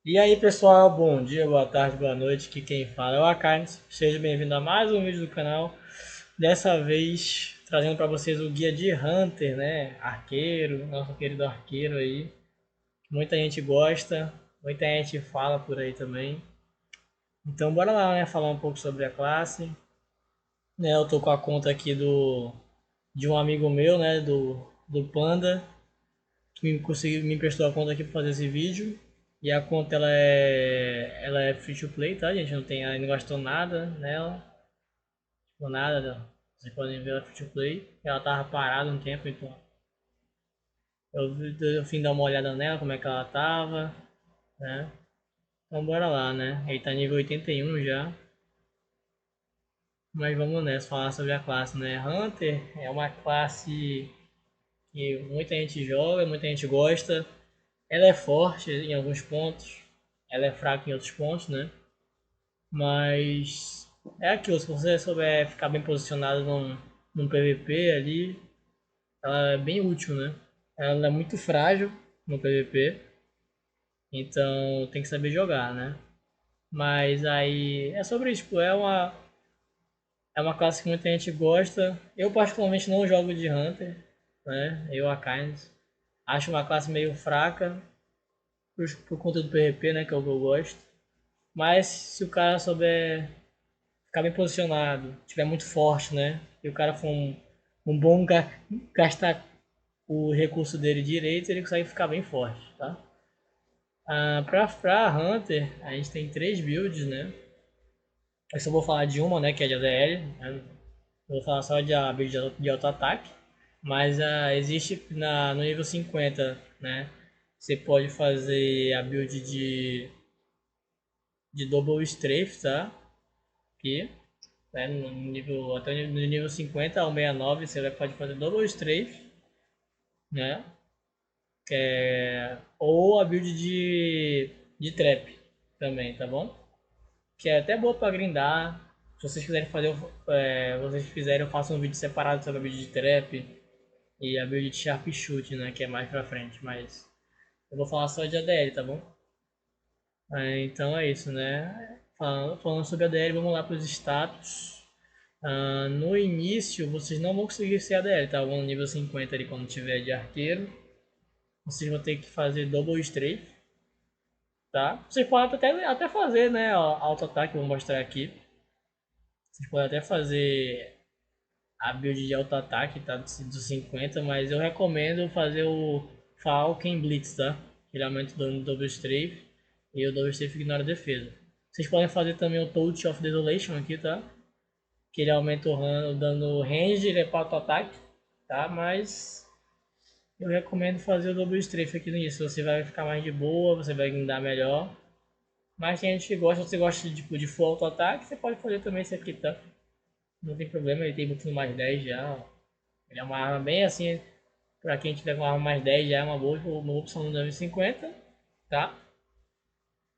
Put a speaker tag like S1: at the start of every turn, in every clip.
S1: E aí pessoal, bom dia, boa tarde, boa noite, aqui quem fala é o Akanes. Seja bem-vindo a mais um vídeo do canal. Dessa vez trazendo para vocês o guia de Hunter, né? Arqueiro, nosso querido arqueiro aí. Muita gente gosta, muita gente fala por aí também. Então bora lá, né? Falar um pouco sobre a classe. Né, eu tô com a conta aqui de um amigo meu, né? Do Panda, que me emprestou a conta aqui para fazer esse vídeo. E a conta ela é free to play, tá, gente? Ela não gastou nada nela, tipo nada, não. Vocês podem ver ela free to play. Ela tava parada um tempo, então eu fui dar uma olhada nela, como é que ela tava, né? Então bora lá, né? Ele tá nível 81 já. Mas vamos nessa, falar sobre a classe, né? Hunter é uma classe que muita gente joga, muita gente gosta. Ela é forte em alguns pontos, ela é fraca em outros pontos, né? Mas é aquilo, se você souber ficar bem posicionado num PVP ali, ela é bem útil, né? Ela é muito frágil no PVP, então tem que saber jogar, né? Mas aí é sobre isso, tipo, é uma classe que muita gente gosta. Eu particularmente não jogo de Hunter, né? Eu a Kynes. Acho uma classe meio fraca por conta do PVP, né? Que é o que eu gosto. Mas se o cara souber ficar bem posicionado, tiver muito forte, né? E o cara for um bom gastar o recurso dele direito, ele consegue ficar bem forte, tá? Pra Hunter, a gente tem três builds, né? Eu só vou falar de uma, né? Que é de ADL. Né? Vou falar só de a build de auto-ataque. Mas existe no nível 50, né? Você pode fazer a build de Double Strafe, tá? Aqui. Né? Até no nível 50 ao 69 você pode fazer Double Strafe, né? Ou a build de Trap também, tá bom? Que é até boa pra grindar. Se vocês quiserem fazer, vocês fizerem, eu faço um vídeo separado sobre a build de Trap e a build de Sharpshoot, né? Que é mais pra frente, mas eu vou falar só de ADL, tá bom? Então é isso, né? Falando sobre ADL, vamos lá para os status. No início, vocês não vão conseguir ser ADL, tá? Vão no nível 50 ali quando tiver de arqueiro. Vocês vão ter que fazer double strafe, tá? Vocês podem até fazer, né? Auto-ataque, vou mostrar aqui. Vocês podem até fazer a build de auto-ataque, tá? Dos 50, mas eu recomendo fazer o Falcon Blitz, tá? Ele aumenta o dano do double strafe e o double strafe ignora a defesa. Vocês podem fazer também o Touch of Desolation aqui, tá? Que ele aumenta o dano range, ele é para auto-ataque, tá? Mas eu recomendo fazer o double strafe aqui no início. Você vai ficar mais de boa, você vai grindar melhor. Mas tem gente que gosta, se você gosta de full auto-ataque, você pode fazer também esse aqui, tá? Não tem problema, ele tem buff no mais 10 já. Ele é uma arma bem assim, pra quem tiver com arma mais 10 já é uma boa opção no nível 50, tá?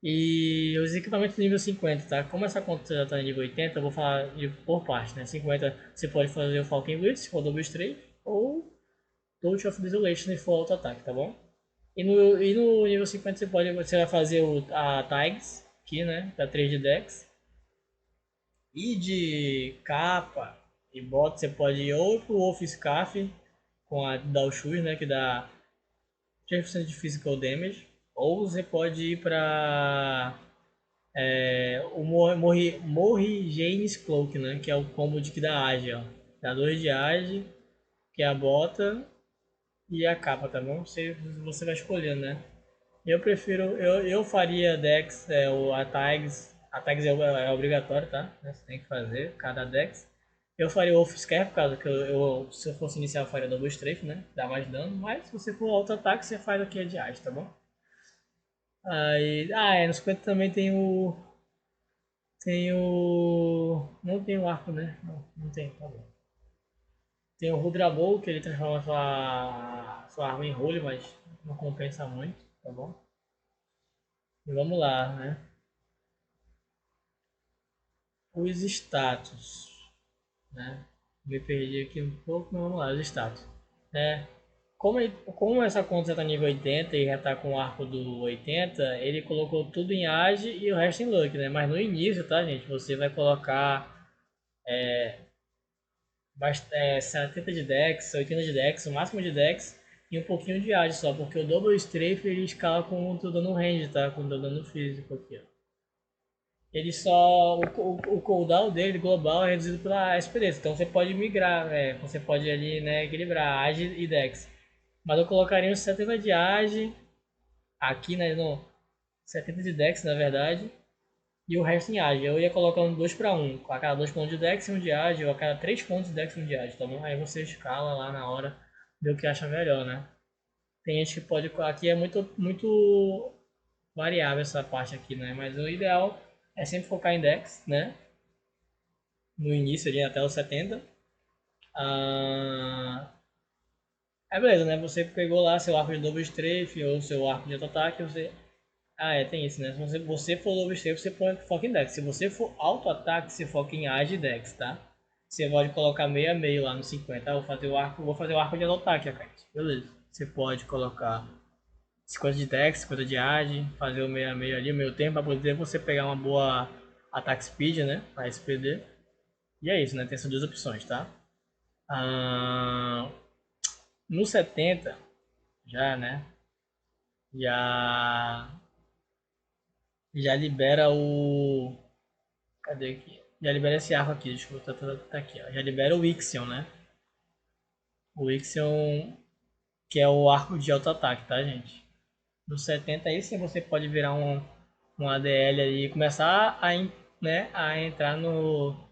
S1: E os equipamentos nível 50, tá? Como essa conta já tá no nível 80, eu vou falar por parte, né? 50 você pode fazer o Falcon Blitz, se for Double Strafe, ou Touch of Desolation e for auto-ataque, tá bom? E no nível 50 você vai fazer a Tags, aqui, né? Da 3 de Dex. E de capa e bota você pode ir ou pro Wolf Scarf com a da Shoes, né? Que dá 3% de Physical Damage. Ou você pode ir para o Morri James Cloak, né? Que é o combo de que dá Age, ó. Dá 2 de Age, que é a bota e a capa, tá bom? Você vai escolhendo, né? Eu prefiro, eu faria Dex, a tags é obrigatório, tá? Você tem que fazer, cada Dex. Eu faria o Wolf Scare, por causa que se eu fosse iniciar, eu faria Double Strafe, né? Dá mais dano, mas se você for auto-ataque, você faz aqui a de Age, tá bom? No 50 também não tem o arco, né? Não tem, tá bom. Tem o Rudra Bow, que ele transforma sua arma em role, mas não compensa muito, tá bom? E vamos lá, né? Os status, né? Me perdi aqui um pouco, mas vamos lá, os status. É, como essa conta já tá nível 80 e já tá com o arco do 80, ele colocou tudo em Age e o resto em Luck, né? Mas no início, tá, gente? Você vai colocar 70 de Dex, 80 de Dex, o máximo de Dex e um pouquinho de Age só, porque o Double Strafe ele escala com o teu dano range, tá? Com o teu dano físico aqui, ó. Ele só. O cooldown dele global é reduzido pela experiência. Então você pode migrar, você pode ali, né, equilibrar Age e Dex. Mas eu colocaria uns 70 de Age aqui, né, no 70 de Dex na verdade. E o resto em Age. Eu ia colocando 2 para 1. A cada 2 pontos de Dex e 1 de Age, ou a cada 3 pontos de Dex e 1 de Age, tá bom? Aí você escala lá na hora, vê o que acha melhor, né? Tem gente que pode. Aqui é muito variável essa parte aqui, né? Mas o ideal é sempre focar em Dex, né? No início ali até os 70. Ah, beleza, né? Você pegou lá seu arco de Double Strafe ou seu arco de auto-ataque, você... tem isso, né? Se você for Double Strafe, você foca em Dex. Se você for auto-ataque, você foca em Age e Dex, tá? Você pode colocar meio a meio lá no 50. Vou fazer o arco de auto-ataque, cara. Beleza. Você pode colocar 50 de Dex, 50 de Age, fazer o meio a meio ali, o meio tempo, para poder você pegar uma boa Attack Speed, né? A SPD. E é isso, né? Tem essas duas opções, tá? Ah, no 70, já, né? Já, já libera o... Cadê aqui? Já libera esse arco aqui, deixa eu tá aqui, ó. Já libera o Ixion, né? O Ixion, que é o arco de auto-ataque, tá, gente? No 70 aí sim você pode virar um ADL ali e começar né, a entrar no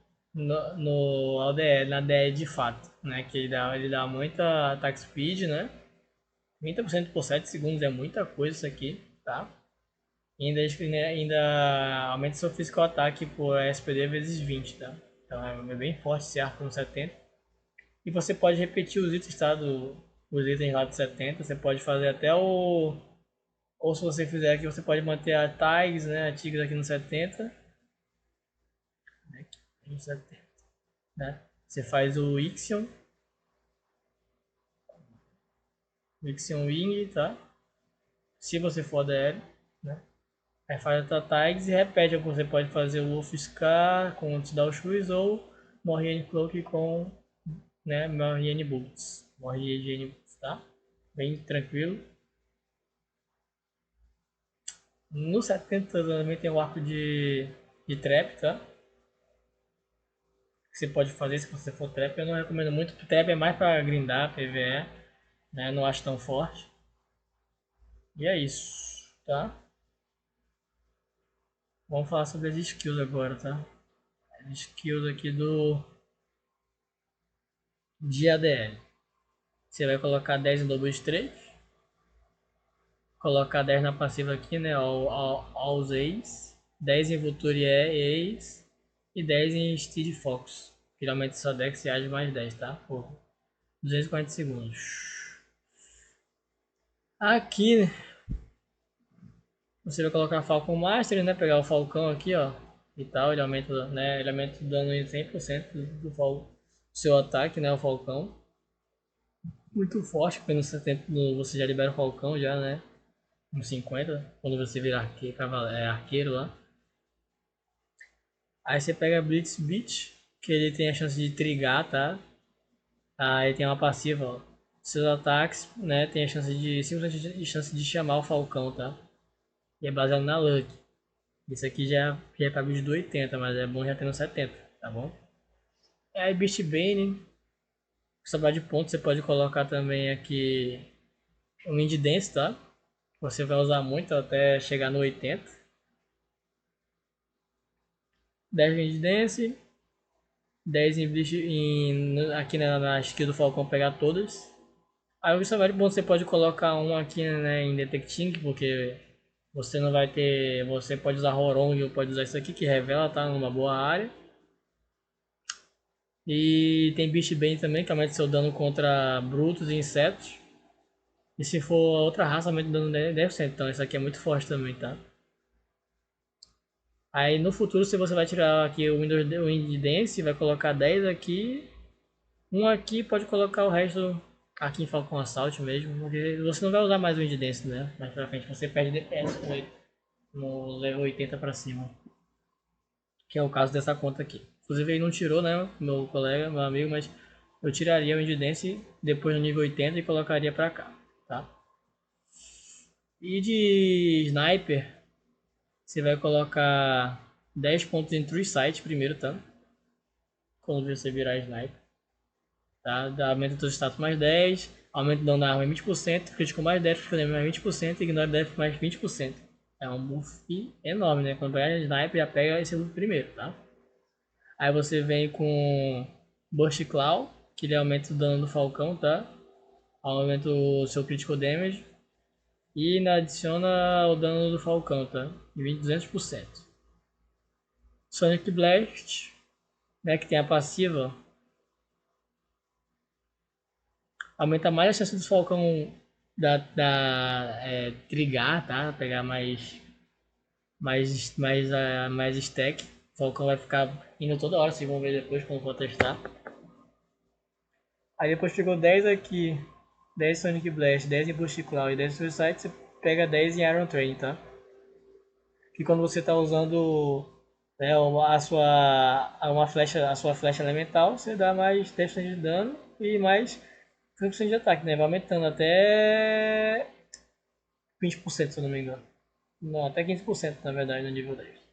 S1: ADL, na ADL de fato, né? Que ele dá muita attack speed, né? 30% por 7 segundos é muita coisa isso aqui, tá? E ainda aumenta seu physical ataque por SPD vezes 20, tá? Então é bem forte esse arco no 70. E você pode repetir os itens, tá? Os itens lá do 70. Você pode fazer até o... Ou se você fizer aqui, você pode manter a tags, né? A Tigres aqui no 70. Aqui, no 70, né? Você faz o Ixion. Ixion Wing, tá? Se você for ADL, né? Aí faz a tags e repete. Você pode fazer o Wolf Scar com o Tidal Shoes ou Morriane Cloak com, né, Morriane Boots. Morriane Boots, tá? Bem tranquilo. No 70 também tem o arco de trap, tá? Que você pode fazer se você for trap. Eu não recomendo muito, porque trap é mais pra grindar, PvE, né? Não acho tão forte. E é isso, tá? Vamos falar sobre as skills agora, tá? As skills aqui de ADL. Você vai colocar 10 em double strafe. Colocar 10 na passiva aqui, né? Aos ex. 10 em Vulture ex. E 10 em Steed Fox. Geralmente só Dex e age mais 10, tá? Por 240 segundos. Aqui você vai colocar Falcon Master, né? Pegar o Falcão aqui, ó. E tal, ele aumenta, né? Ele aumenta o dano em 100% do seu ataque, né? O Falcão. Muito forte, porque no 70 você já libera o Falcão já, né? No 50, quando você vira arqueiro lá. Aí você pega Blitz Beat, que ele tem a chance de trigar, tá? Aí tem uma passiva, ó. Seus ataques, né? Tem a chance de simplesmente de chance de chamar o Falcão, tá? E é baseado na Luck. Isso aqui já é pra build do 80, mas é bom já ter no 70, tá bom? Aí Beast Bane, sobrar de pontos, você pode colocar também aqui o Wind Dance, tá? Você vai usar muito até chegar no 80. 10 Wind Dance, 10 em, aqui na skill do Falcão pegar todas. Aí o Savari, bom, você pode colocar um aqui, né, em Detecting, porque você não vai ter... Você pode usar Horong ou pode usar isso aqui, que revela, tá? Numa boa área. E tem Beast Bane também, que aumenta seu dano contra brutos e insetos. E se for outra raça, aumenta o dano 10%. Então isso aqui é muito forte também, tá? Aí no futuro, se você vai tirar aqui o Wind Dance, vai colocar 10 aqui. Um aqui, pode colocar o resto aqui em Falcon Assault mesmo, porque você não vai usar mais o Wind Dance, né? Mais pra frente você perde DPS no level 80 pra cima. Que é o caso dessa conta aqui. Inclusive ele não tirou, né? Meu colega, meu amigo, mas eu tiraria o Wind Dance depois no nível 80 e colocaria pra cá, tá? E de Sniper, você vai colocar 10 pontos em True Sight primeiro, tá? Quando você virar Sniper. Tá? Aumenta o teu status mais 10, aumenta o dano da arma em 20%, crítico mais 10, crítico damage mais 20% e ignora def mais 20%. É um buff enorme, né? Quando pegar Sniper, já pega esse buff primeiro, tá? Aí você vem com Burst Claw, que ele aumenta o dano do Falcão, tá? Aumenta o seu critical damage e ainda adiciona o dano do Falcão, tá? De 200%. Sonic Blast, né, que tem a passiva, aumenta mais a chance do Falcão trigar, tá? Pegar mais stack. O Falcão vai ficar indo toda hora, vocês vão ver depois quando for testar. Aí depois pegou 10 aqui, 10 Sonic Blast, 10 em Boost Cloud e 10 Suicide, você pega 10 em Iron Train, tá? Que quando você tá usando né, a sua flecha elemental, você dá mais 10% de dano e mais 5% de ataque, né? Vai aumentando até 20%, se eu não me engano. Não, até 15% na verdade no nível 10.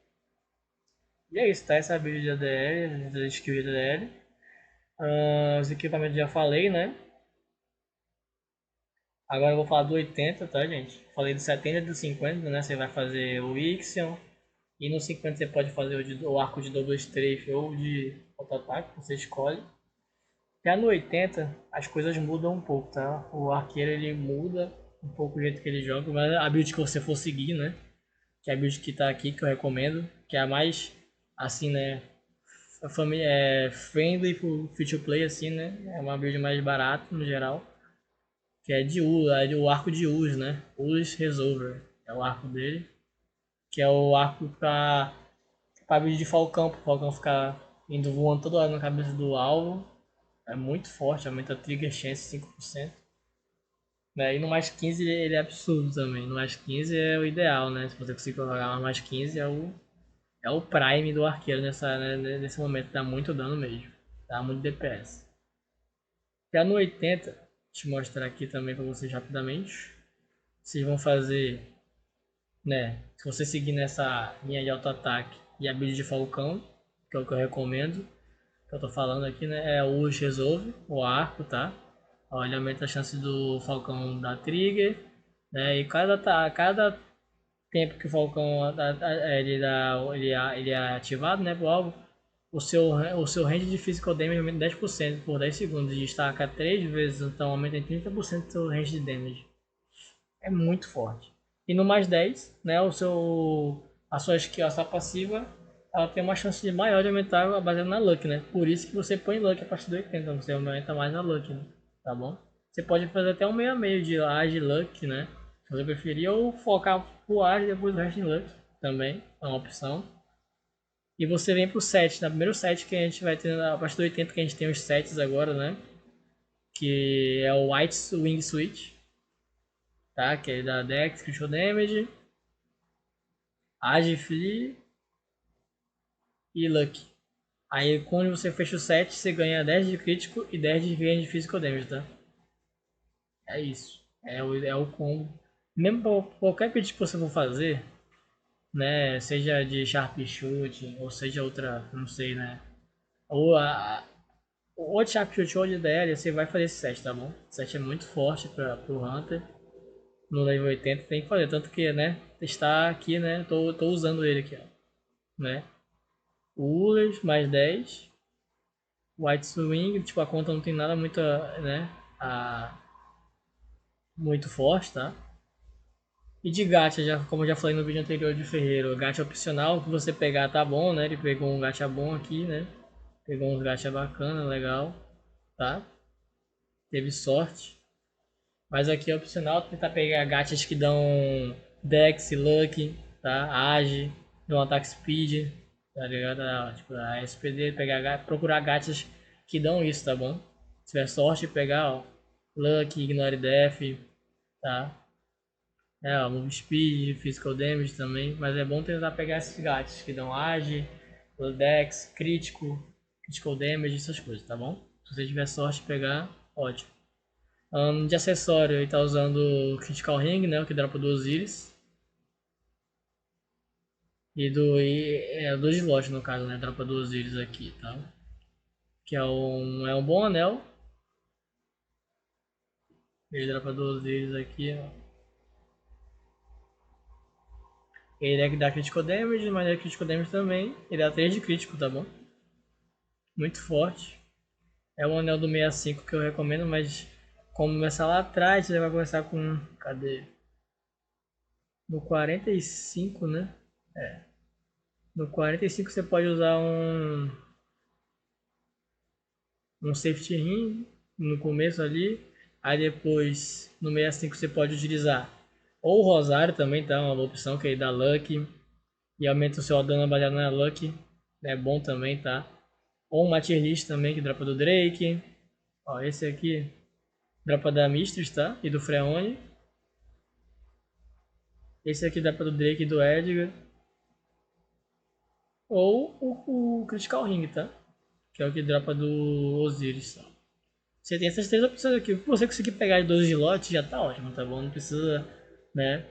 S1: E é isso, tá? Essa é a build de ADL, da skill de ADL. Os equipamentos já falei, né? Agora eu vou falar do 80, tá, gente? Falei do 70 e do 50, né? Você vai fazer o Ixion. E no 50 você pode fazer o arco de double strafe ou de auto-ataque, você escolhe. Já no 80, as coisas mudam um pouco, tá? O arqueiro ele muda um pouco o jeito que ele joga, mas a build que você for seguir, né? Que é a build que tá aqui, que eu recomendo, que é a mais, assim, né? Friendly pro future play, assim, né? É uma build mais barata no geral. Que é de U, é o arco de Us, né? Us Resolver. É o arco dele. Que é o arco pra build de Falcão, pro Falcão ficar indo voando toda hora na cabeça do alvo. É muito forte, aumenta a trigger chance 5%. Né? E no mais 15 ele é absurdo também. No mais 15 é o ideal, né? Se você conseguir colocar no mais 15 é o prime do arqueiro nesse momento. Dá muito dano mesmo. Dá muito DPS. Já no 80, deixa eu mostrar aqui também para vocês rapidamente. Vocês vão fazer, né? Se você seguir nessa linha de auto-ataque e a build de Falcão, que é o que eu recomendo, que eu tô falando aqui, né? É o Urge Resolve, o arco, tá? Ele aumenta a chance do Falcão dar trigger, né? E cada tempo que o Falcão ele é ativado, né, pro alvo, o seu range de physical damage aumenta 10% por 10 segundos e destaca 3 vezes, então aumenta em 30% o seu range de damage. É muito forte. E no mais 10, né, a sua skill, a sua passiva, ela tem uma chance maior de aumentar baseado na luck, né? Por isso que você põe luck a partir do 80, então você aumenta mais na luck, né? Tá bom? Você pode fazer até um meio a meio de age luck, né? Se você preferir, ou focar pro age e depois o resto em luck também, é uma opção. E você vem pro set, na primeiro set que a gente vai ter, a partir do 80 que a gente tem os sets agora, né? Que é o White Wing Switch, tá? Que é da Dex, Critical Damage, Age Free e Luck. Aí quando você fecha o set, você ganha 10 de crítico e 10 de range de physical damage, tá? É isso. É o combo. Mesmo qualquer build que você for fazer, né? Seja de Sharp Shoot, ou seja outra, não sei, né? Ou ou de Sharp Shoot ou de DL, você vai fazer esse set, tá bom? Esse set é muito forte pro Hunter. No level 80 tem que fazer, tanto que, né? Está aqui, né? Tô usando ele aqui, ó. Né? Ulas mais 10. White Swing, tipo, a conta não tem nada muito, né? Muito forte, tá? E de gacha, como eu já falei no vídeo anterior de Ferreiro, gacha opcional, que você pegar tá bom, né? Ele pegou um gacha bom aqui, né? Pegou uns gacha bacana, legal, tá? Teve sorte. Mas aqui é opcional tentar pegar gachas que dão Dex, Luck, tá? Age, dão ataque speed, tá ligado? Tipo, a SPD, procurar gachas que dão isso, tá bom? Se tiver sorte, pegar, ó. Luck, Ignore Death, tá? Ó, Move Speed, Physical Damage também, mas é bom tentar pegar esses gatos que dão Age, Dex, Crítico, Critical Damage, essas coisas, tá bom? Se você tiver sorte de pegar, ótimo. De acessório, ele tá usando o Critical Ring, né, o que dropa do Osiris. Do slot no caso, né, dropa do Osiris aqui, tá? Que é um bom anel. Ele dropa do Osiris aqui, ó. Ele é que dá Critical Damage, mas é Critical Damage também. Ele dá 3 de crítico, tá bom? Muito forte. É o anel do 65 que eu recomendo, mas como começar lá atrás, você vai começar com... Cadê? No 45, né? No 45 você pode usar um Safety Ring no começo ali. Aí depois, no 65 você pode utilizar ou o Rosário também, tá? Uma boa opção, que aí dá Luck e aumenta o seu dano baseado na Luck. É bom também, tá? Ou um Matirlist também, que dropa do Drake. Ó, esse aqui dropa da Mistress, tá? E do Freone. Esse aqui dropa do Drake e do Edgar. Ou o Critical Ring, tá? Que é o que dropa do Osiris, tá? Você tem essas três opções aqui. O que você conseguir pegar de 12 slots já tá ótimo, tá bom? Não precisa, né,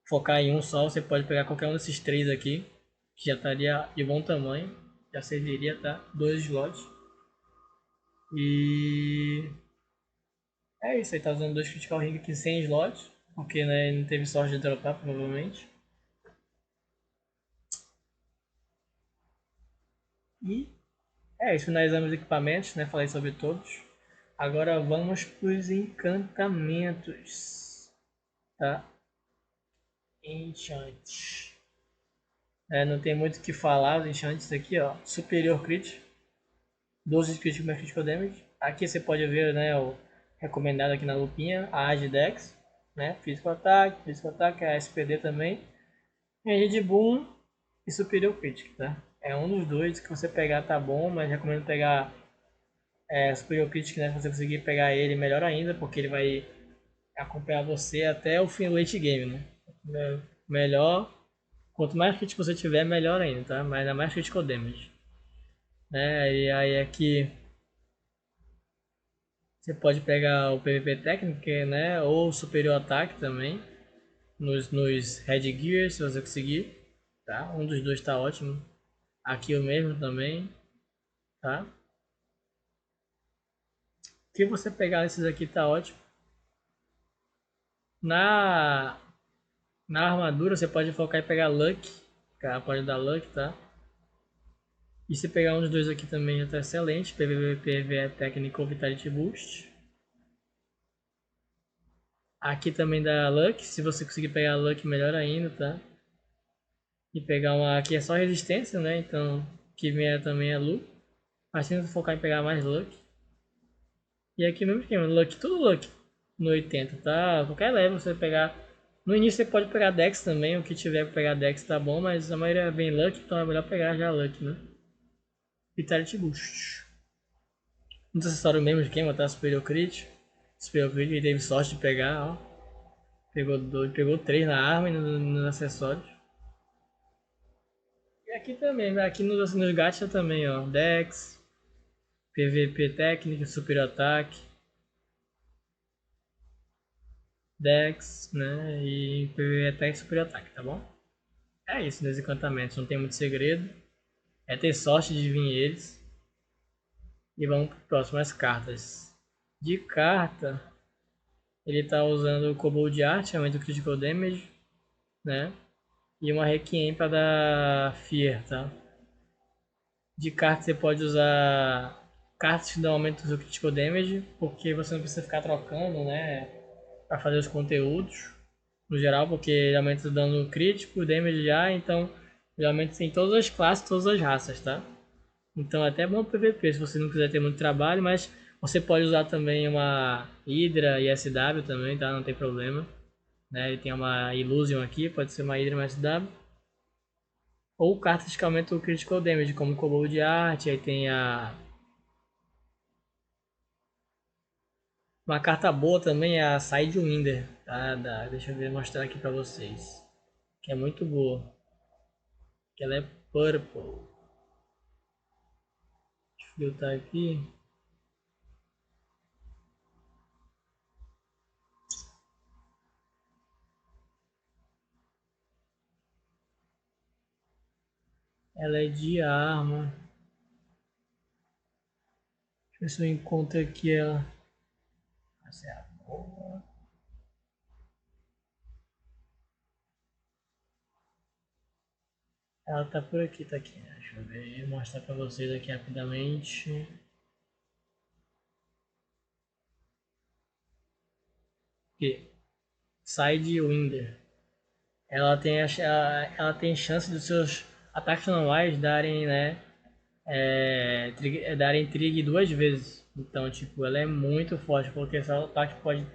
S1: focar em um só. Você pode pegar qualquer um desses três aqui, que já estaria de bom tamanho. Já serviria, tá? 2 slots. E é isso aí, tá usando 2 Critical Ring aqui sem slots. Porque, né, não teve sorte de dropar, provavelmente. E é isso, finalizamos os equipamentos, né? Falei sobre todos. Agora vamos para os encantamentos, tá? Enchant. Não tem muito o que falar, os enchantes aqui, ó. Superior Crit, 12 de crítico mais critical damage. Aqui você pode ver, né, o recomendado aqui na lupinha, a Age Dex, né? Physical Attack, a SPD também. Energia de Boom e Superior Crit, tá? É um dos dois que você pegar tá bom, mas recomendo pegar Superior Crit, né? Se você conseguir pegar ele, melhor ainda, porque ele vai acompanhar você até o fim do late game, né? Melhor, quanto mais crítico você tiver, melhor ainda, tá? Mas ainda mais critical damage. Né? E aí aqui você pode pegar o PVP técnico, né? Ou superior ataque também. Nos headgear, se você conseguir. Tá? Um dos dois tá ótimo. Aqui o mesmo também. Tá? Se você pegar esses aqui tá ótimo. Na, na armadura você pode focar e pegar Luck. Cara, pode dar Luck, tá? E se pegar um dos dois aqui também já tá excelente. PVP, PVE técnico Vitality Boost. Aqui também dá Luck, se você conseguir pegar Luck melhor ainda, tá? E pegar uma aqui é só resistência, né? Então, que vier também é Luck. Mas tenta focar em pegar mais Luck. E aqui mesmo esquema, Luck, tudo Luck no 80, tá? Qualquer level você pegar. No início você pode pegar Dex também, o que tiver pra pegar Dex tá bom, mas a maioria vem Luck, então é melhor pegar já Luck, né? Vitality Boost. Um acessório mesmo esquema, tá? Superior Crit. Superior Crit, ele teve sorte de pegar, ó. Pegou 3 na arma e nos acessórios. E aqui também, né? Aqui nos gacha também, ó. Dex, PVP técnica, super ataque, Dex, né? E PVP ataque e super ataque, tá bom? É isso nos encantamentos, não tem muito segredo. É ter sorte de vir eles. E vamos para próximas cartas. De carta, ele tá usando o Kobold Art, aumenta o Critical Damage, né? E uma Requiem para dar Fear, tá? De carta você pode usar cartas que dão aumento do critical damage, porque você não precisa ficar trocando, né, para fazer os conteúdos no geral, porque ele aumenta o dano crítico, damage já, então geralmente tem todas as classes, todas as raças, tá? Então é até bom PVP se você não quiser ter muito trabalho, mas você pode usar também uma Hydra e SW também, tá? Não tem problema, né? Ele tem uma Illusion aqui, pode ser uma Hydra e uma SW. Ou cartas que aumentam o critical damage, como o Kobold Art, aí tem a Uma carta boa também é a Sidewinder, tá? Deixa eu ver, mostrar aqui pra vocês. Que é muito boa. Que ela é purple. Deixa eu filtrar aqui. Ela é de arma. Deixa eu ver se eu encontro aqui ela. Essa é a boa. Ela tá por aqui, tá aqui. Deixa eu ver, mostrar pra vocês aqui rapidamente. Aqui. Sidewinder. Ela tem chance dos seus ataques normais darem, né? Darem trig duas vezes. Então, tipo, ela é muito forte, porque seu ataque pode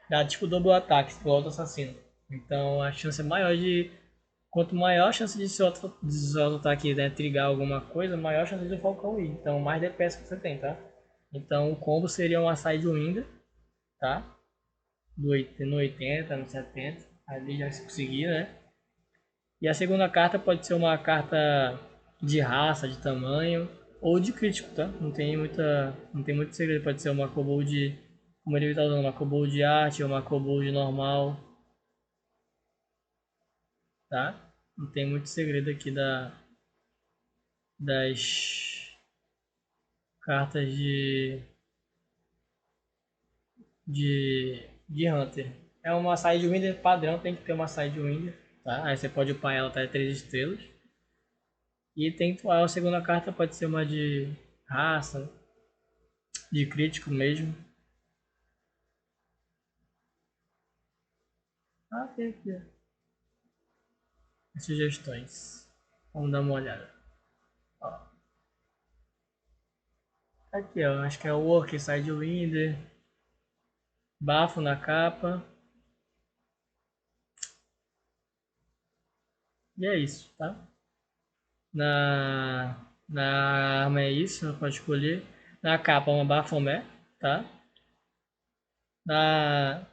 S1: dar tipo dobro ataque, igual outro assassino. Então a chance é maior de. Quanto maior a chance de seu ataque, né, trigar alguma coisa, maior a chance de o Falcão ir. Então mais DPS que você tem, tá? Então o combo seria uma Sidewinder, tá? No 80, no 70, ali já se conseguir, né? E a segunda carta pode ser uma carta de raça, de tamanho, ou de crítico, tá? Não tem muito segredo. Pode ser uma kobold, como ele está usando, uma kobold de arte ou uma kobold normal, tá? Não tem muito segredo aqui das cartas de Hunter. É uma Sidewinder padrão, tem que ter uma Sidewinder, tá? Aí você pode upar ela até 3 estrelas. E tem a segunda carta pode ser uma de raça, de crítico mesmo. Ah, tem aqui, ó. Sugestões. Vamos dar uma olhada. Ó, aqui, ó. Acho que é o Work Sidewinder. Bafo na capa. E é isso, tá? Na arma é isso, pode escolher. Na capa, uma Baphomet, tá? Na,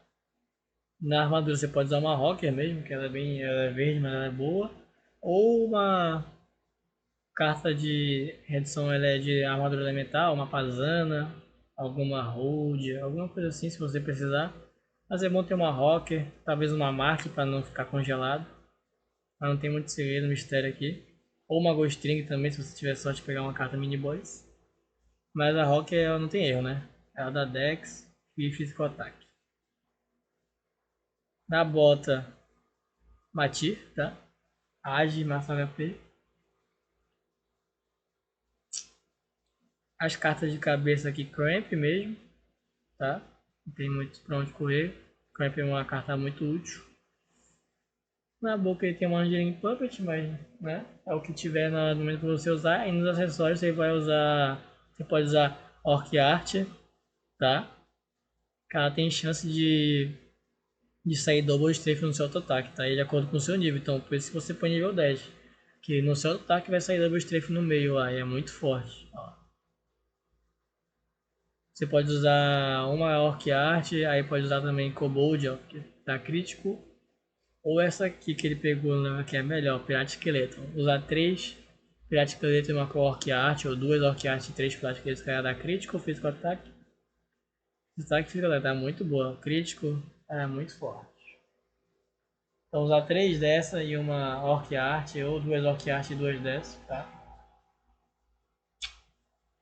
S1: na armadura você pode usar uma Rocker mesmo, que ela é verde, mas ela é boa. Ou uma carta de redução, ela é de armadura elemental, uma Pazana, alguma Hold, alguma coisa assim, se você precisar. Mas é bom ter uma Rocker, talvez uma Mark para não ficar congelado. Mas não tem muito segredo, mistério aqui. Ou uma Ghost String também, se você tiver sorte de pegar uma carta Mini Boys. Mas a Rocker ela não tem erro, né? Ela dá Dex e Physical Attack. Na bota, Matir, tá? Age, massa HP. As cartas de cabeça aqui, Cramp mesmo, tá? Não tem muito pra onde correr. Cramp é uma carta muito útil. Na boca ele tem uma Angeline Puppet, mas né, é o que tiver no momento para você usar. E nos acessórios você vai usar. Você pode usar Orc Art, tá? Ela tem chance de sair Double Strafe no seu auto-ataque, tá? E de acordo com o seu nível. Então por isso que você põe nível 10. Que no seu auto-ataque vai sair Double Strafe no meio lá, e é muito forte. Ó. Você pode usar uma Orc Art, aí pode usar também Kobold, ó, que tá crítico. Ou essa aqui que ele pegou, né, que é melhor, Pirata Esqueleto. Usar 3 Pirata Esqueleto e uma Orc Art, ou 2 Orc Art e 3 Pirata Esqueleto, que vai dar crítico, físico ataque. Esse ataque físico tá muito boa, crítico é muito forte. Então usar 3 dessa e uma Orc Art, ou 2 Orc Art e 2 dessa, tá?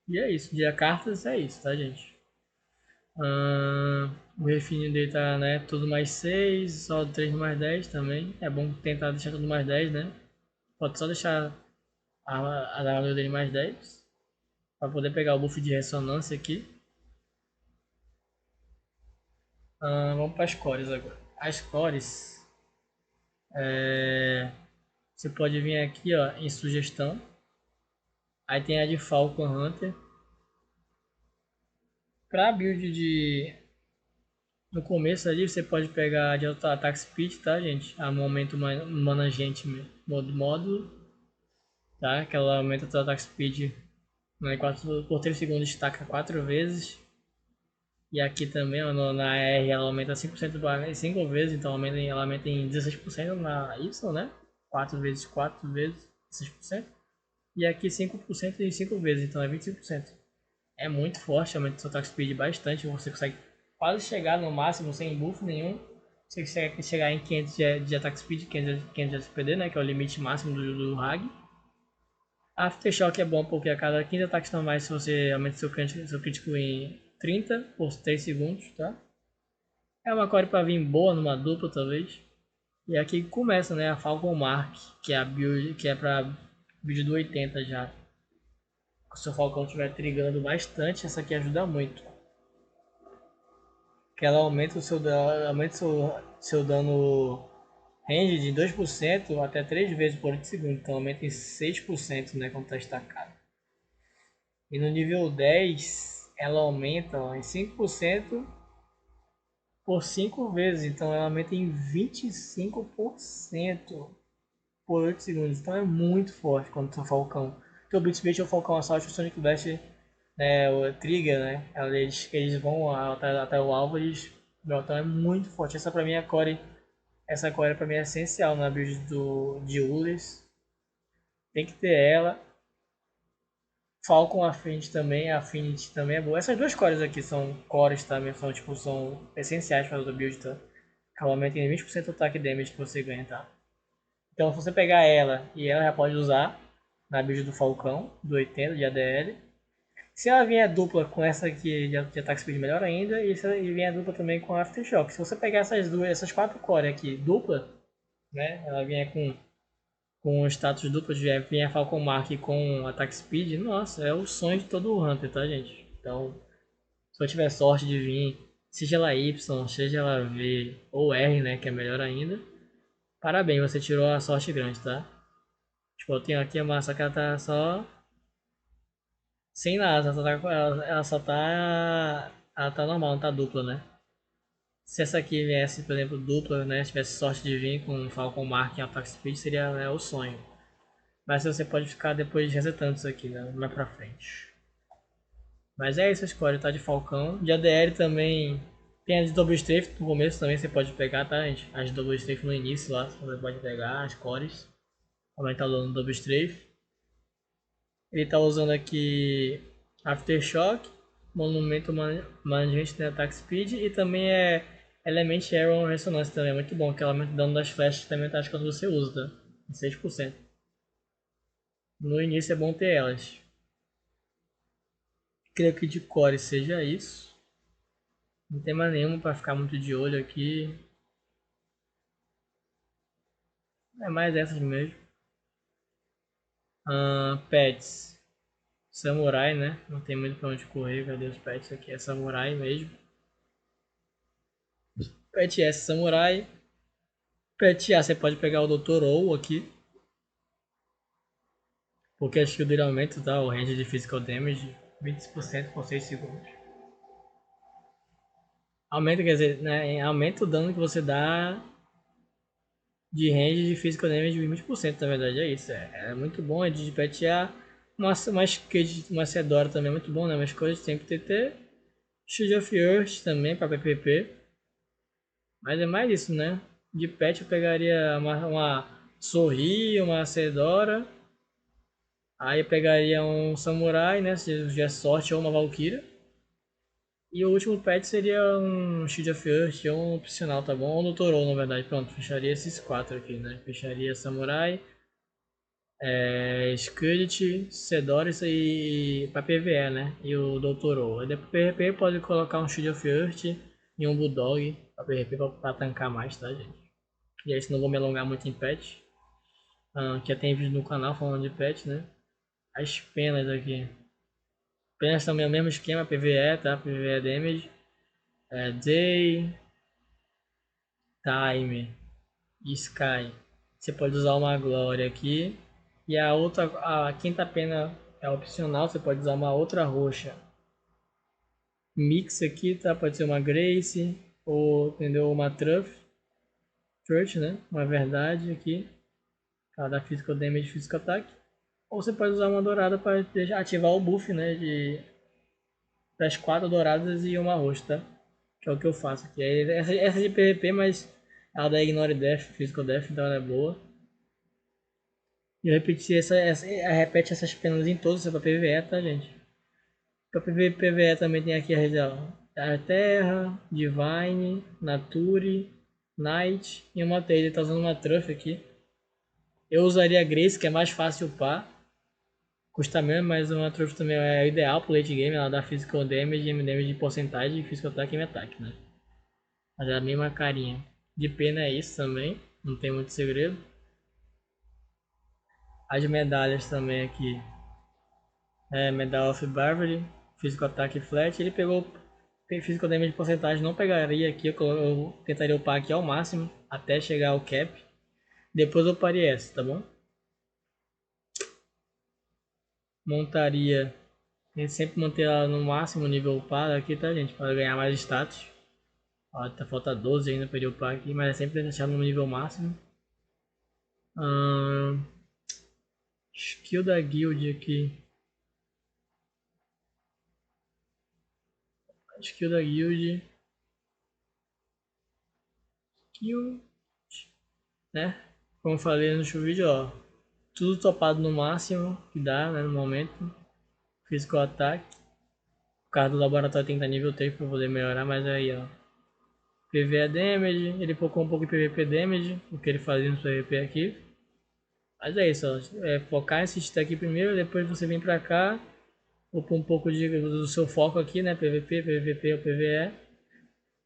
S1: E é isso, dia cartas é isso, tá gente? O refine dele tá, né, tudo mais 6, só 3 mais 10 também. É bom tentar deixar tudo mais 10, né? Pode só deixar a armadura dele mais 10. Para poder pegar o buff de ressonância aqui. Vamos para as cores agora. As cores. Você pode vir aqui ó, em sugestão. Aí tem a de Falcon Hunter. Para build de. No começo ali você pode pegar a de Attack Speed, tá gente? A momento mana gente módulo. Tá? Que ela aumenta o Attack Speed, né, por 3 segundos, destaca 4 vezes. E aqui também, ó, na R, ela aumenta 5% em 5 vezes, então ela aumenta em 16% na Y, né? 4 vezes 4 vezes 16%. E aqui 5% em 5 vezes, então é 25%. É muito forte, aumenta o seu attack speed bastante, você consegue quase chegar no máximo sem buff nenhum. Você consegue chegar em 500 de attack speed, 500 de SPD, né, que é o limite máximo do Hag. Aftershock é bom porque a cada 15 ataques normais se você aumenta seu crítico em 30 por 3 segundos, tá? É uma core para vir boa numa dupla talvez. E aqui começa, né, a Falcon Mark, que é a build que é para build do 80 já. Se o seu Falcão estiver trigando bastante, essa aqui ajuda muito. Que ela aumenta seu dano range de 2% até 3 vezes por 8 segundos. Então aumenta em 6%, né, quando está estacado. E no nível 10, ela aumenta ó, em 5% por 5 vezes. Então ela aumenta em 25% por 8 segundos. Então é muito forte quando o Falcão. Teu Blitzbait ou Falcão Assault, o Sonic Blast, né, o Trigger, né? Eles vão até o alvo, eles. Então é muito forte. Essa pra mim é a core. Essa core pra mim é essencial na build de Ulis. Tem que ter ela. Falcon Affinity também é boa. Essas duas cores aqui são cores também, são essenciais para a build, tá? Ela aumenta em 20% o ataque damage que você ganha, tá? Então se você pegar ela e ela já pode usar na build do Falcão, do 80 de ADL. Se ela vier dupla com essa aqui de ataque speed, melhor ainda. E se ela vier dupla também com Aftershock. Se você pegar essas quatro cores aqui dupla, né? Ela vier com o status duplo de vier Falcon Mark com ataque speed, nossa, é o sonho de todo Hunter, tá, gente? Então, se eu tiver sorte de vir, seja ela Y, seja ela V ou R, né, que é melhor ainda, parabéns, você tirou a sorte grande, tá? Tipo, eu tenho aqui a massa que ela tá só sem nada, ela tá normal, não tá dupla, né? Se essa aqui viesse, por exemplo, dupla, né, se tivesse sorte de vir com Falcon Mark em ataque speed, seria, né, o sonho. Mas você pode ficar depois resetando isso aqui, né, mais pra frente. Mas é isso, a escolha, tá de Falcão. De ADL também tem as de Double Strafe no começo também, você pode pegar, tá, gente? As de Double Strafe no início lá, você pode pegar as cores. Aumentar o dano do Double Strafe. Ele tá usando aqui Aftershock, Monumento Management de Attack Speed e também é Element Arrow Ressonance também, é muito bom, que ela aumenta o dano das flechas também tá quando você usa, tá? Em 6%. No início é bom ter elas. Creio que de core seja isso. Não tem mais nenhuma para ficar muito de olho aqui. É mais essas mesmo. Pets. Samurai, né? Não tem muito pra onde correr. Cadê os pets aqui? É Samurai mesmo. Pet S Samurai. Pet A você pode pegar o Dr. Ou aqui. Porque a skill dele aumenta, tá? O range de physical damage 20% por 6 segundos. Aumenta, quer dizer, né? Aumenta o dano que você dá de range de physical damage de 20%, na verdade, é isso. É muito bom, é de petear. Uma Sedora também é muito bom, né? Mas coisas tem que ter. Shield of Earth também para PPP. Mas é mais isso, né? De pet eu pegaria uma Sorri, uma Sedora. Aí eu pegaria um Samurai, né? Se tiver sorte, ou uma Valkyria. E o último pet seria um Shield of Earth ou um opcional, tá bom? Ou no Torou, na verdade. Pronto, fecharia esses quatro aqui, né? Fecharia Samurai, Skirlet, Sedoris e pra PvE, né? E o Doutorou. Aí depois PvP pode colocar um Shield of Earth e um Bulldog pra PvP pra tancar mais, tá, gente? E aí, se não vou me alongar muito em pet. Que já tem vídeo no canal falando de pet, né? As penas aqui. Penas também é o mesmo esquema, PvE, tá? PvE Damage. Day, Time, Sky. Você pode usar uma Glória aqui. E a outra, a quinta pena é opcional, você pode usar uma outra roxa. Mix aqui, tá? Pode ser uma Grace ou, entendeu? Uma Truth, né? Uma verdade aqui. Ela dá Physical Damage e Physical Attack. Ou você pode usar uma dourada para ativar o buff, né? das 4 douradas e uma roxa, tá? Que é o que eu faço aqui. Essa de PVP, mas ela dá Ignore Death, Physical Death, então ela é boa. E eu repeti repete essas penas em todos, isso é pra PVE, tá, gente? Pra PVE também tem aqui a região da Terra, Divine, Nature, Night e uma Taylor. Tá usando uma Truff aqui. Eu usaria a Grace, que é mais fácil upar. Custa menos, mas uma Truff também é ideal pro late game. Ela dá Physical Damage, damage de porcentagem, Physical Attack e Attack, né? Mas é a mesma carinha. De pena é isso também, não tem muito segredo. As medalhas também aqui. Medal of Bravery, Physical Attack Flat. Ele pegou Physical Damage de porcentagem, não pegaria aqui. Eu tentaria upar aqui ao máximo, até chegar ao cap. Depois eu uparia essa, tá bom? Montaria. Tem que sempre manter ela no máximo nível upado aqui, tá, gente? Para ganhar mais status. Ó, tá, falta 12 ainda para ele upar aqui, mas é sempre deixar no nível máximo. Skill da guild aqui. Skill da guild. Skill, né? Como eu falei no último vídeo, ó. Tudo topado no máximo que dá, né, no momento. Physical Attack. O cara do laboratório tem que estar nível 3 para poder melhorar, mas aí, ó. PVE Damage, ele focou um pouco em PVP Damage, o que ele fazia no PVP aqui. Mas é isso, ó. Focar nesse stack primeiro, depois você vem pra cá. Upa um pouco do seu foco aqui, né? PVP, PVP ou PVE.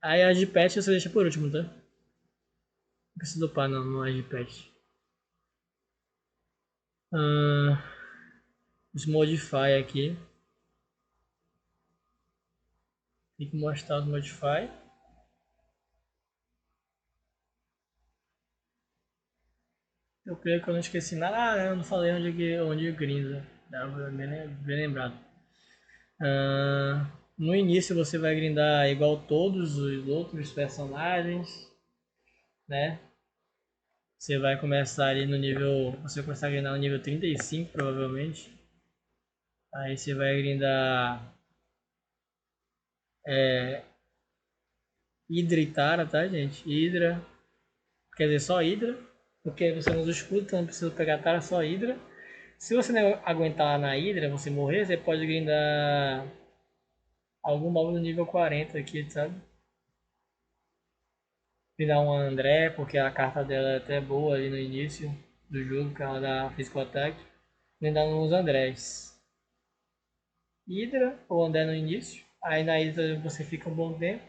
S1: Aí a de patch você deixa por último, tá? Não precisa upar não, não é de patch. Os modify aqui. Tem que mostrar os modify. Eu creio que eu não esqueci nada. Eu não falei onde grinda. Bem lembrado. No início você vai grindar igual todos os outros personagens, né? Você vai começar ali no nível. Você vai começar a grindar no nível 35, provavelmente. Aí você vai grindar Hydra e Tara, tá, gente? Hydra. Quer dizer, só Hydra. Porque você não usa escudo, então não precisa pegar Tara, só Hydra. Se você não aguentar na Hydra, você morrer, você pode grindar algum mob no nível 40 aqui, sabe? Grindar um André, porque a carta dela é até boa ali no início do jogo, que ela dá Physical Attack. Grindar uns Andrés. Hydra ou André no início. Aí na Hydra você fica um bom tempo.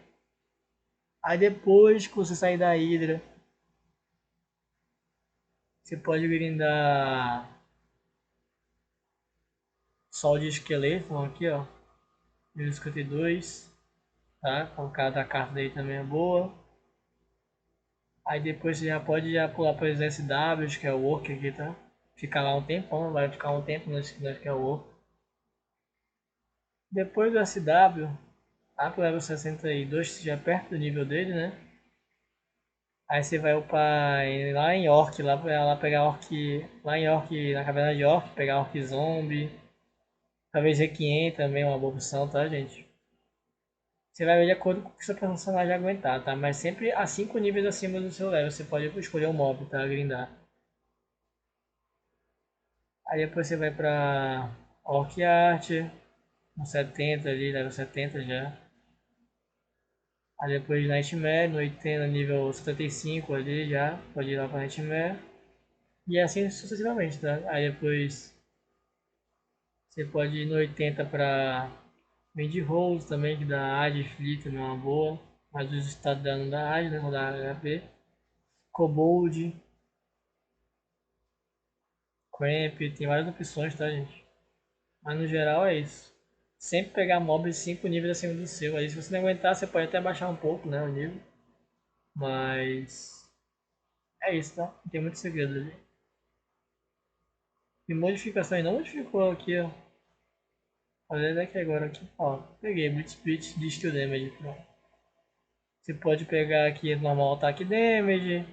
S1: Aí depois que você sair da Hydra, você pode grindar Sol de Esqueleto, aqui ó, nível 52, tá? Colocar da carta daí também é boa. Aí depois você já pode pular para os SWs, que é o Work aqui, tá? Fica lá um tempão, vai ficar um tempo nesse que é o Work. Depois do SW, lá pro level 62, já perto do nível dele, né? Aí você vai upar lá em Orc, lá pegar Orc, lá em Orc, na caverna de Orc, pegar Orc Zombie. Talvez Requiem também é uma boa opção, tá, gente? Você vai ver de acordo com o que seu personagem aguentar, tá? Mas sempre a 5 níveis acima do seu level, você pode escolher um mob, tá? Grindar. Aí depois você vai pra Orc Art, no 70 ali, level 70 já. Aí depois Nightmare, no 80, nível 75 ali já, pode ir lá pra Nightmare. E assim sucessivamente, tá? Aí depois você pode ir no 80 pra Wind Rose também, que dá AD, Fleet também é uma boa. Mas os estados dano da AD, né? Não dá HP. Kobold, Cramp, tem várias opções, tá, gente? Mas no geral é isso. Sempre pegar mobs 5 níveis acima do seu. Aí se você não aguentar, você pode até baixar um pouco, né, o nível. Mas é isso, tá? Não tem muito segredo ali. E modificações não modificou aqui, ó. Olha daqui agora aqui, ó. Peguei Blitz Blitz de Skill Damage. Pronto. Você pode pegar aqui normal Attack Damage.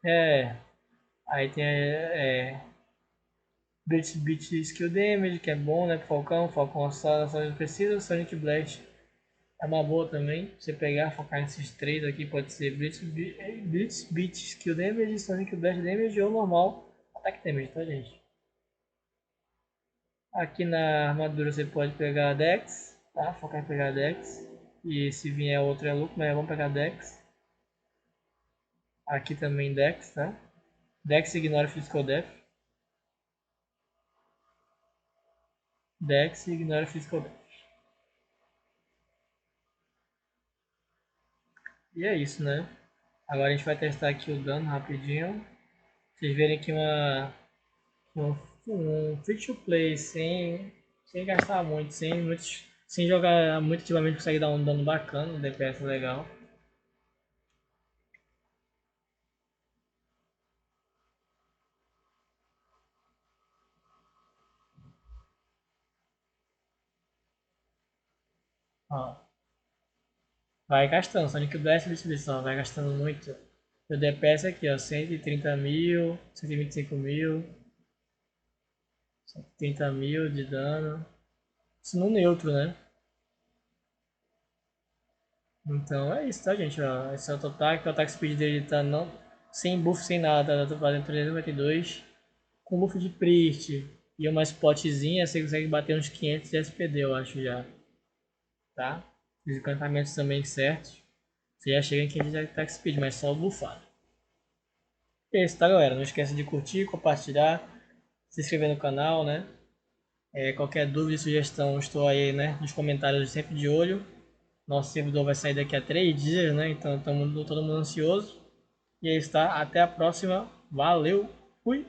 S1: É. Aí tem Beat Skill Damage, que é bom, né? Pro Falcão. Falcão só precisa. Sonic Blast é uma boa também. Você pegar, focar nesses três aqui, pode ser Beat Skill Damage, Sonic Blast Damage ou normal Attack Damage, tá, gente? Aqui na armadura você pode pegar Dex, tá? Focar em pegar Dex. E se vier outro é lucro, mas vamos pegar Dex. Aqui também Dex, tá? Dex ignora Physical Death. Dex ignora Physical Death. E é isso, né? Agora a gente vai testar aqui o dano rapidinho. Vocês verem aqui um free to play sem gastar muito, sem jogar muito ativamente, consegue dar um dano bacana, um DPS legal. Ó, vai gastando, Sonic Blast distribuição, vai gastando muito. O DPS aqui, ó, 130 mil, 125 mil, 130 mil de dano. Isso no neutro, né? Então é isso, tá, gente? Ó, esse é o ataque speed dele tá não, sem buff, sem nada, tá fazendo 392. Com buff de Priest e uma spotzinha, você consegue bater uns 500 de SPD, eu acho já. Tá? Os encantamentos também certos. Você já chega em 500 de ataque speed, mas só o bufado. É isso, tá, galera? Não esqueça de curtir, compartilhar, se inscrever no canal, né? Qualquer dúvida e sugestão, estou aí, né, nos comentários sempre de olho. Nosso servidor vai sair daqui a 3 dias, né? Então estamos todo mundo ansioso. E aí está, até a próxima. Valeu, fui!